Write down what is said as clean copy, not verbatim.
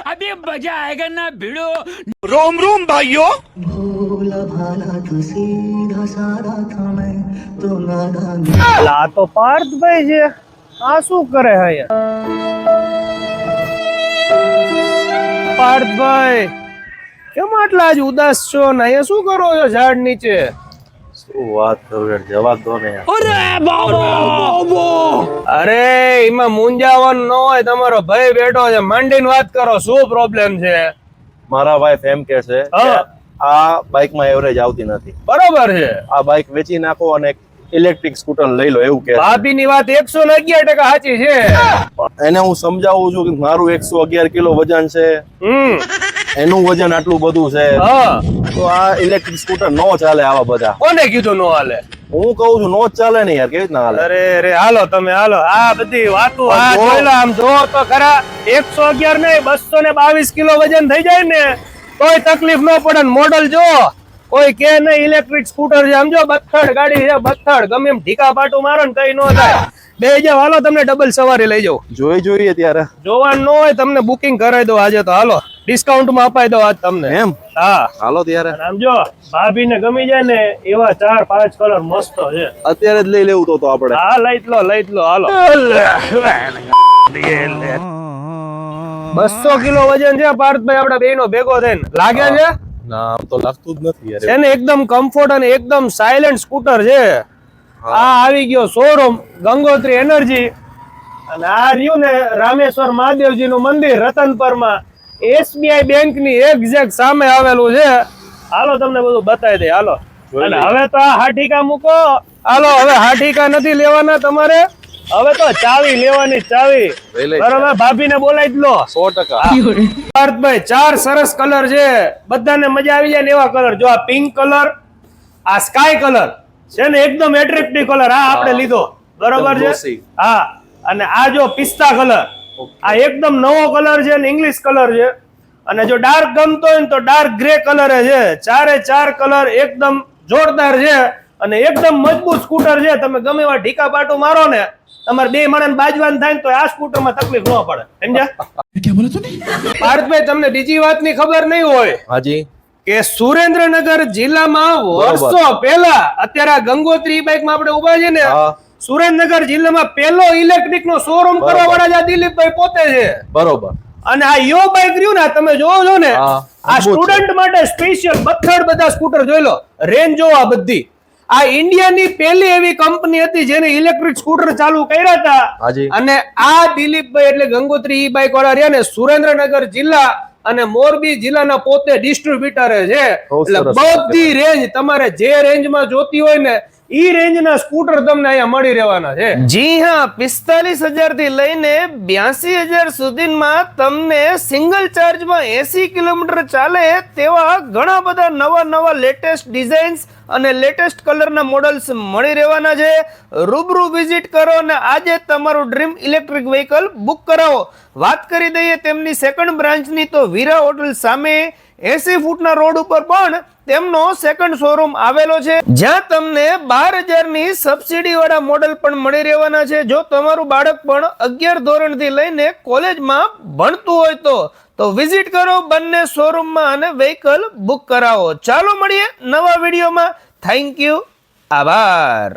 अभी मजा आएगा ना भिड़ो। रोम रोम भाइयों। भोला भाला तो सीधा साधा था मैं तो नादान। આ તો પાર્થભાઈ છે, આ શું કરે છે યાર? પાર્થભાઈ કેમ આટલા આજ ઉદાસ છો ને? અહીંયા શું કરો છો ઝાડ નીચે? શું વાત કરું યાર, જવાબ દો ને યાર. અરે એમાં મૂંઝાવાનું ન હોય, તમારો ભાઈ બેઠો છે, માંડીને વાત કરો, શું પ્રોબ્લેમ છે? મારા વાઈફ એમ કે છે કે આ બાઇક માં એવરેજ આવતી નથી. બરોબર છે, આ બાઇક વેચી નાખો અને ઇલેક્ટ્રિક સ્કૂટર લઈ લો એવું કે. ભાભીની વાત 111% સાચી છે. એને હું સમજાવું છું કે મારું 111 કિલો વજન છે, એનું વજન આટલું બધું છે, હા તો આ ઇલેક્ટ્રિક સ્કૂટર નો ચાલે. આવા બધા કોને કીધું નો હાલે? હું કહું છું નો જ ચાલે ને યાર, કેવી રીતના હાલે? અરે રે હાલો તમે હાલો, આ બધી વાતો આ જોઈ લો, આમ જો તો ખરા 111 નહીં 222 કિલો વજન થઈ જાય ને કોઈ તકલીફ ન પડે. મોડલ જો કોઈ કે નહીં ઇલેક્ટ્રિક સ્કૂટર છે, સમજો બથડ ગાડી છે, બથડ ગમે એમ ઢીકા પાટું મારો ને કઈ ન થાય. બે જાવ હાલો, તમને ડબલ સવારી લઈ જાવ. જોઈએ ત્યારે જોવાનું ન હોય તમને બુકિંગ કરાવી દો આજે તો. હાલો ડિસ્કાઉન્ટ માં અપાઈ દો આજ તમને. એમ? હા હાલો ત્યારે. આમ જો ભાભી ને ગમી જાય ને એવા 4-5 કલર મસ્ત છે, અત્યારે જ લઈ લેવું તો આપણે. હા લઈ જ લો હાલો. 200 કિલો વજન છે પાર્થભાઈ આપડા બેનો ભેગો થઈને. લાગે છે? ના આમ તો લાગતું જ નથી યાર. છે ને એકદમ કમ્ફર્ટ અને એકદમ સાયલેન્ટ સ્કૂટર છે. આ આવી ગયો શોરૂમ ગંગોત્રી એનર્જી, અને આ રહ્યું ને રામેશ્વર મહાદેવજી નું મંદિર રતનપર માં, SBI બેંક ની એક્ઝેક્ટ સામે આવેલું છે. હાલો તમને બધું બતાવી દે હાલો. અને હવે તો આ હાઠીકા મૂકો. હાલો હવે હાઠીકા નથી લેવાના તમારે, હવે તો ચાવી લેવાની, ચાવી. બરોબર, ભાભીને બોલાવી જ લો. 100%. પાર્થભાઈ 4 સરસ કલર છે, બધાને મજા આવી જાય ને એવા કલર. જો આ પિંક કલર, આ સ્કાય કલર છે ને એકદમ એટ્રેક્ટિવ કલર, આ આપણે લીધો. બરોબર છે? હા. અને આ જો પિસ્તા કલર, આ એકદમ નવો કલર છે ને ઇંગ્લિશ કલર છે. અને જો ડાર્ક ગમતો હોય ને તો ડાર્ક ગ્રે કલર છે. 4 કલર એકદમ જોરદાર છે અને એકદમ મજબૂત સ્કૂટર છે. તમે ગમે એવા ઢીકા પાટું મારો ને તમારે બે માણસ બાજવાન થાય ને તો આ સ્કૂટરમાં તકલીફ ન પડે. સમજ્યા? પાર્થભાઈ તમને બીજી વાતની ખબર નહીં હોય હાજી કે સુરેન્દ્રનગર જિલ્લામાં વર્ષો પહેલા, અત્યારે આ ગંગોત્રી બાઇક માં આપણે ઉભા છે ને, સુરેન્દ્રનગર જિલ્લામાં પહેલો ઇલેક્ટ્રિક નો શોરૂમ કરવા વાળા દિલીપભાઈ પોતે છે. બરોબર. અને આ યો બાઇક રહ્યું ને તમે જોવો છો ને, આ સ્ટુડન્ટ માટે સ્પેશિયલ બથડ બધા સ્કૂટર જોઈ લો, રેન્જ જો આ બધી. આ ઇન્ડિયાની પહેલી એવી કંપની હતી જેને ઇલેક્ટ્રિક સ્કૂટર ચાલુ કર્યા હતા. અને આ દિલીપભાઈ એટલે ગંગોત્રી ઈ બાઇક વાળા રહ્યા ને સુરેન્દ્રનગર જિલ્લા અને મોરબી જિલ્લાના પોતે ડિસ્ટ્રીબ્યુટર છે. એટલે બધી રેન્જ તમારે જે રેન્જમાં જોતી હોય ને ઈ રેન્જ ના સ્કૂટર તમને અહીંયા મળી રહેવાના છે. જી હા, 45,000 થી લઈને 82,000 સુધીમાં તમને સિંગલ ચાર્જમાં 80 કિલોમીટર ચાલે તેવા ઘણા બધા નવા લેટેસ્ટ ડિઝાઇન્સ અને લેટેસ્ટ કલરના મોડલ્સ મળી રહેવાના છે. રૂબરૂ વિઝિટ કરો અને આજે તમારું ડ્રીમ ઇલેક્ટ્રિક વ્હીકલ બુક કરાવો. વાત કરી દઈએ તેમની સેકન્ડ બ્રાન્ચની તો વીરા હોટલ સામે 80 ફૂટના રોડ ઉપર પણ તેમનો સેકન્ડ શોરૂમ આવેલો છે, જ્યાં તમને 12,000 ની સબસિડી વાળા મોડલ પણ મળી રહેવાના છે. જો તમારું બાળક પણ 11 ધોરણ થી લઈને કોલેજમાં ભણતું હોય તો વિઝિટ કરો બંને શોરૂમમાં અને વ્હીકલ બુક કરાવો. ચાલો મળીએ નવા વિડીયોમાં. થેન્ક યુ, આભાર.